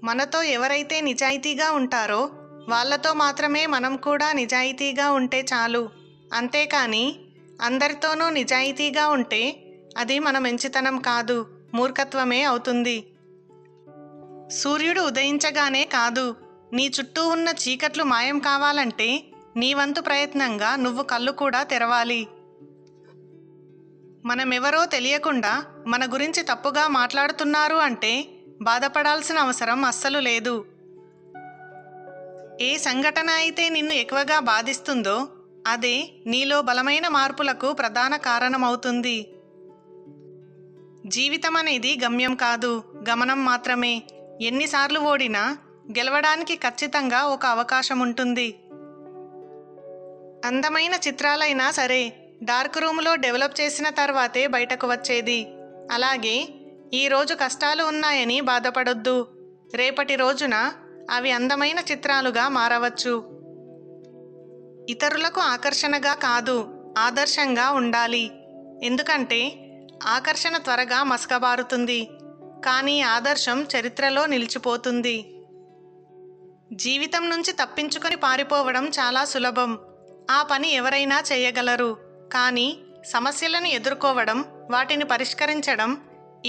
మనతో ఎవరైతే నిజాయితీగా ఉంటారో వాళ్ళతో మాత్రమే మనం కూడా నిజాయితీగా ఉంటే చాలు. అంతేకాని అందరితోనూ నిజాయితీగా ఉంటే అది మన మంచితనం కాదు, మూర్ఖత్వమే అవుతుంది. సూర్యుడు ఉదయించగానే కాదు, నీ చుట్టూ ఉన్న చీకట్లు మాయం కావాలంటే నీ వంతు ప్రయత్నంగా నువ్వు కళ్ళు కూడా తెరవాలి. మనమెవరో తెలియకుండా మన గురించి తప్పుగా మాట్లాడుతున్నారు అంటే బాధపడాల్సిన అవసరం అస్సలు లేదు. ఏ సంఘటన అయితే నిన్ను ఎక్కువగా బాధిస్తుందో అదే నీలో బలమైన మార్పులకు ప్రధాన కారణమవుతుంది. జీవితం అనేది గమ్యం కాదు, గమనం మాత్రమే. ఎన్నిసార్లు ఓడినా గెలవడానికి ఖచ్చితంగా ఒక అవకాశం ఉంటుంది. అందమైన చిత్రాలైనా సరే డార్క్ రూమ్లో డెవలప్ చేసిన తర్వాతే బయటకు వచ్చేది. అలాగే ఈరోజు కష్టాలు ఉన్నాయని బాధపడొద్దు, రేపటి రోజున అవి అందమైన చిత్రాలుగా మారవచ్చు. ఇతరులకు ఆకర్షణగా కాదు, ఆదర్శంగా ఉండాలి. ఎందుకంటే ఆకర్షణ త్వరగా మసకబారుతుంది, కానీ ఆదర్శం చరిత్రలో నిలిచిపోతుంది. జీవితం నుంచి తప్పించుకొని పారిపోవడం చాలా సులభం. ఆ పని ఎవరైనా చేయగలరు. కానీ సమస్యలను ఎదుర్కోవడం, వాటిని పరిష్కరించడం,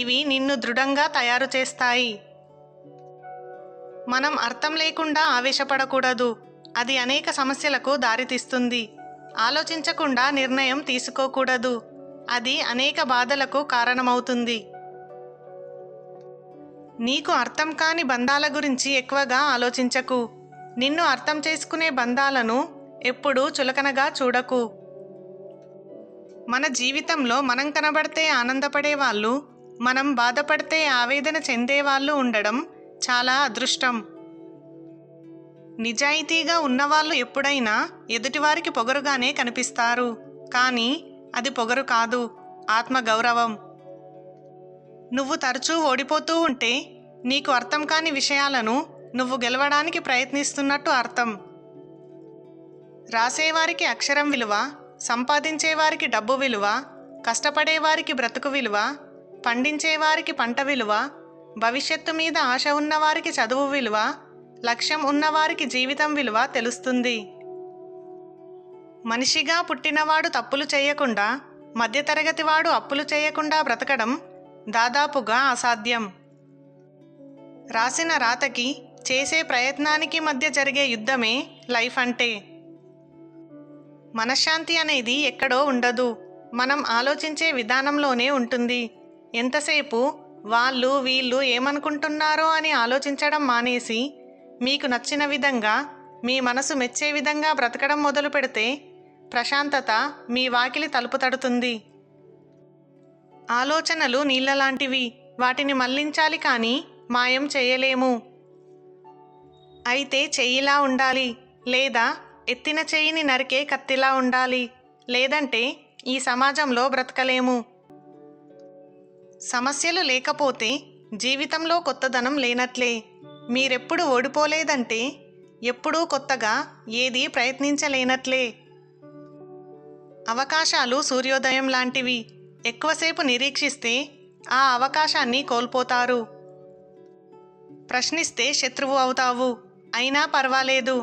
ఇవి నిన్ను దృఢంగా తయారు చేస్తాయి. మనం అర్థం లేకుండా ఆవేశపడకూడదు. అది అనేక సమస్యలకు దారితీస్తుంది. ఆలోచించకుండా నిర్ణయం తీసుకోకూడదు. అది అనేక బాధలకు కారణమవుతుంది. నీకు అర్థం కాని బంధాల గురించి ఎక్కువగా ఆలోచించకు. నిన్ను అర్థం చేసుకునే బంధాలను ఎప్పుడూ చులకనగా చూడకు. మన జీవితంలో మనం కనబడితే ఆనందపడే వాళ్ళు, మనం బాధపడితే ఆవేదన చెందేవాళ్ళు ఉండడం చాలా అదృష్టం. నిజాయితీగా ఉన్నవాళ్ళు ఎప్పుడైనా ఎదుటివారికి పొగరుగానే కనిపిస్తారు. కానీ అది పొగరు కాదు, ఆత్మగౌరవం. నువ్వు తరచూ ఓడిపోతూ ఉంటే నీకు అర్థం కాని విషయాలను నువ్వు గెలవడానికి ప్రయత్నిస్తున్నట్టు అర్థం. రాసేవారికి అక్షరం విలువ, సంపాదించేవారికి డబ్బు విలువ, కష్టపడేవారికి బ్రతుకు విలువ, పండించేవారికి పంట విలువ, భవిష్యత్తు మీద ఆశ ఉన్నవారికి చదువు విలువ, లక్ష్యం ఉన్నవారికి జీవితం విలువ తెలుస్తుంది. మనిషిగా పుట్టినవాడు తప్పులు చేయకుండా, మధ్యతరగతి వాడు అప్పులు చేయకుండా బ్రతకడం దాదాపుగా అసాధ్యం. రాసిన రాతకి, చేసే ప్రయత్నానికి మధ్య జరిగే యుద్ధమే లైఫ్ అంటే. మనశ్శాంతి అనేది ఎక్కడో ఉండదు, మనం ఆలోచించే విధానంలోనే ఉంటుంది. ఎంతసేపు వాళ్ళు వీళ్ళు ఏమనుకుంటున్నారో అని ఆలోచించడం మానేసి మీకు నచ్చిన విధంగా, మీ మనసు మెచ్చే విధంగా బ్రతకడం మొదలు పెడితే ప్రశాంతత మీ వాకిలి తలుపు తడుతుంది. ఆలోచనలు నీళ్ళలాంటివి, వాటిని మళ్లించాలి కానీ మాయం చేయలేము. అయితే చెయ్యిలా ఉండాలి, లేదా ఎత్తిన చెయ్యిని నరికే కత్తిలా ఉండాలి. లేదంటే ఈ సమాజంలో బ్రతకలేము. సమస్యలు లేకపోతే జీవితంలో కొత్తదనం లేనట్లే. మీరెప్పుడు ఓడిపోలేదంటే ఎప్పుడూ కొత్తగా ఏదీ ప్రయత్నించలేనట్లే. అవకాశాలు సూర్యోదయం లాంటివి. ఎక్కువసేపు నిరీక్షిస్తే ఆ అవకాశాన్ని కోల్పోతారు. ప్రశ్నిస్తే శత్రువు అవుతావు, అయినా పర్వాలేదు.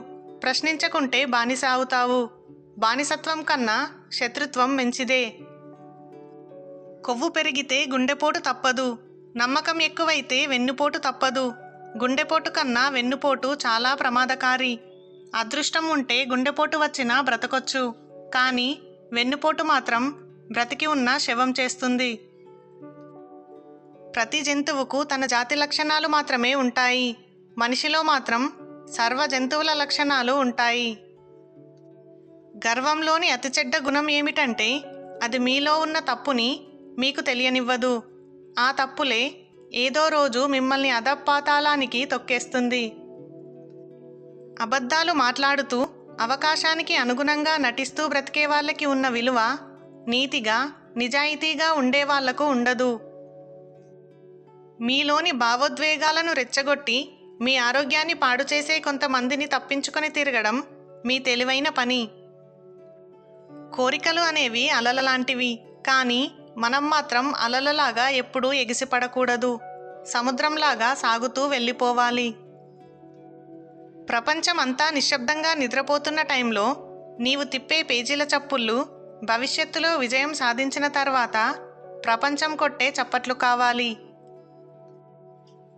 ప్రశ్నించకుంటే బానిస అవుతావు. బానిసత్వం కన్నా శత్రుత్వం మంచిదే. కొవ్వు పెరిగితే గుండెపోటు తప్పదు, నమ్మకం ఎక్కువైతే వెన్నుపోటు తప్పదు. గుండెపోటు కన్నా వెన్నుపోటు చాలా ప్రమాదకారి. అదృష్టం ఉంటే గుండెపోటు వచ్చినా బ్రతకొచ్చు, కానీ వెన్నుపోటు మాత్రం బ్రతికి ఉన్న శవం చేస్తుంది. ప్రతి జంతువుకు తన జాతి లక్షణాలు మాత్రమే ఉంటాయి. మనిషిలో మాత్రం సర్వ జంతువుల లక్షణాలు ఉంటాయి. గర్వంలోని అతి చెడ్డ గుణం ఏమిటంటే అది మీలో ఉన్న తప్పుని మీకు తెలియనివ్వదు. ఆ తప్పులే ఏదో రోజు మిమ్మల్ని అధపాతాళానికి తొక్కేస్తుంది. అబద్ధాలు మాట్లాడుతూ అవకాశానికి అనుగుణంగా నటిస్తూ బ్రతికే వాళ్ళకి ఉన్న విలువ నీతిగా, నిజాయితీగా ఉండేవాళ్లకు ఉండదు. మీలోని భావోద్వేగాలను రెచ్చగొట్టి మీ ఆరోగ్యాన్ని పాడు చేసే కొంతమందిని తప్పించుకొని తిరగడం మీ తెలివైన పని. కోరికలు అనేవి అలలలాంటివి, కానీ మనం మాత్రం అలలలాగా ఎప్పుడూ ఎగిసిపడకూడదు. సముద్రంలాగా సాగుతూ వెళ్ళిపోవాలి. ప్రపంచం అంతా నిశ్శబ్దంగా నిద్రపోతున్న టైంలో నీవు తిప్పే పేజీల చప్పుళ్ళు భవిష్యత్తులో విజయం సాధించిన తర్వాత ప్రపంచం కొట్టే చప్పట్లు కావాలి.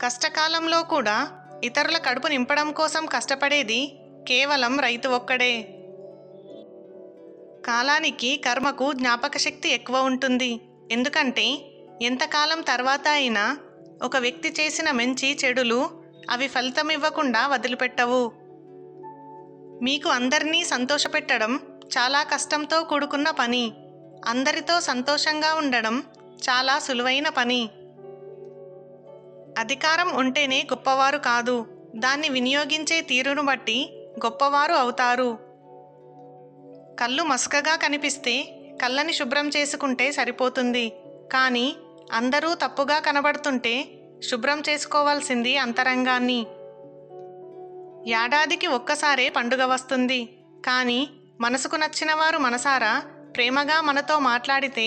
కష్టకాలంలో కూడా ఇతరుల కడుపు నింపడం కోసం కష్టపడేది కేవలం రైతు ఒక్కడే. కాలానికి కర్మకు జ్ఞాపకశక్తి ఎక్కువ ఉంటుంది. ఎందుకంటే ఎంతకాలం తర్వాత అయినా ఒక వ్యక్తి చేసిన మంచి చెడులు అవి ఫలితమివ్వకుండా వదిలిపెట్టవు. మీకు అందరినీ సంతోషపెట్టడం చాలా కష్టంతో కూడుకున్న పని. అందరితో సంతోషంగా ఉండడం చాలా సులువైన పని. అధికారం ఉంటేనే గొప్పవారు కాదు, దాన్ని వినియోగించే తీరును బట్టి గొప్పవారు అవుతారు. కళ్ళు మసకగా కనిపిస్తే కళ్ళని శుభ్రం చేసుకుంటే సరిపోతుంది. కానీ అందరూ తప్పుగా కనబడుతుంటే శుభ్రం చేసుకోవాల్సింది అంతరంగాన్ని. ఏడాదికి ఒక్కసారే పండుగ వస్తుంది. కానీ మనసుకు నచ్చిన వారు మనసారా ప్రేమగా మనతో మాట్లాడితే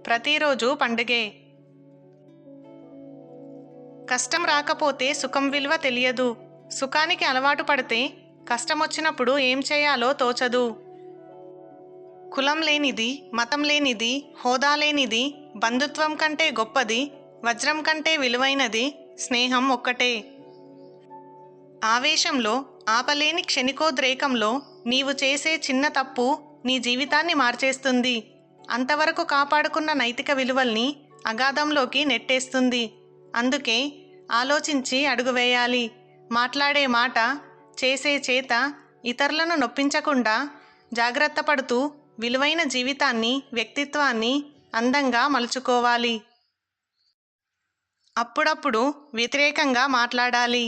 ప్రతిరోజు పండుగే. కష్టం రాకపోతే సుఖం విలువ తెలియదు. సుఖానికి అలవాటు పడితే కష్టం వచ్చినప్పుడు ఏం చేయాలో తోచదు. కులం లేనిది, మతం లేనిది, హోదా లేనిది, బంధుత్వం కంటే గొప్పది, వజ్రం కంటే విలువైనది స్నేహం ఒక్కటే. ఆవేశంలో, ఆపలేని క్షణికోద్రేకంలో నీవు చేసే చిన్న తప్పు నీ జీవితాన్ని మార్చేస్తుంది. అంతవరకు కాపాడుకున్న నైతిక విలువల్ని అగాధంలోకి నెట్టేస్తుంది. అందుకే ఆలోచించి అడుగు వేయాలి. మాట్లాడే మాట, చేసే చేత ఇతరులను నొప్పించకుండా జాగ్రత్త పడుతూ విలువైన జీవితాన్ని, వ్యక్తిత్వాన్ని అందంగా మలుచుకోవాలి. అప్పుడప్పుడు వ్యతిరేకంగా మాట్లాడాలి.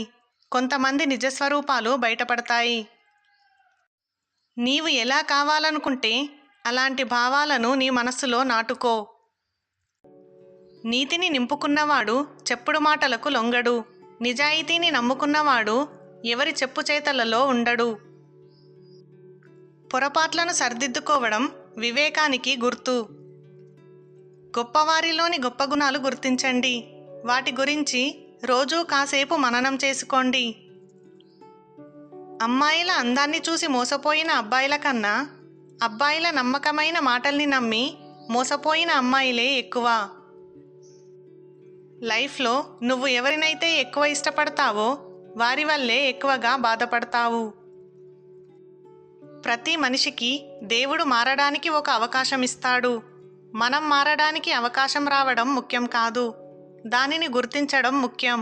కొంతమంది నిజస్వరూపాలు బయటపడతాయి. నీవు ఎలా కావాలనుకుంటే అలాంటి భావాలను నీ మనస్సులో నాటుకో. నీతిని నింపుకున్నవాడు చెప్పుడు మాటలకు లొంగడు. నిజాయితీని నమ్ముకున్నవాడు ఎవరి చెప్పు చేతలలో ఉండడు. పొరపాట్లను సరిదిద్దుకోవడం వివేకానికి గుర్తు. గొప్పవారిలోని గొప్ప గుణాలు గుర్తించండి. వాటి గురించి రోజూ కాసేపు మననం చేసుకోండి. అమ్మాయిల అందాన్ని చూసి మోసపోయిన అబ్బాయిల కన్నా అబ్బాయిల నమ్మకమైన మాటల్ని నమ్మి మోసపోయిన అమ్మాయిలే ఎక్కువ. లైఫ్లో నువ్వు ఎవరినైతే ఎక్కువ ఇష్టపడతావో వారి వల్లే ఎక్కువగా బాధపడతావు. ప్రతి మనిషికి దేవుడు మారడానికి ఒక అవకాశం ఇస్తాడు. మనం మారడానికి అవకాశం రావడం ముఖ్యం కాదు, దానిని గుర్తించడం ముఖ్యం.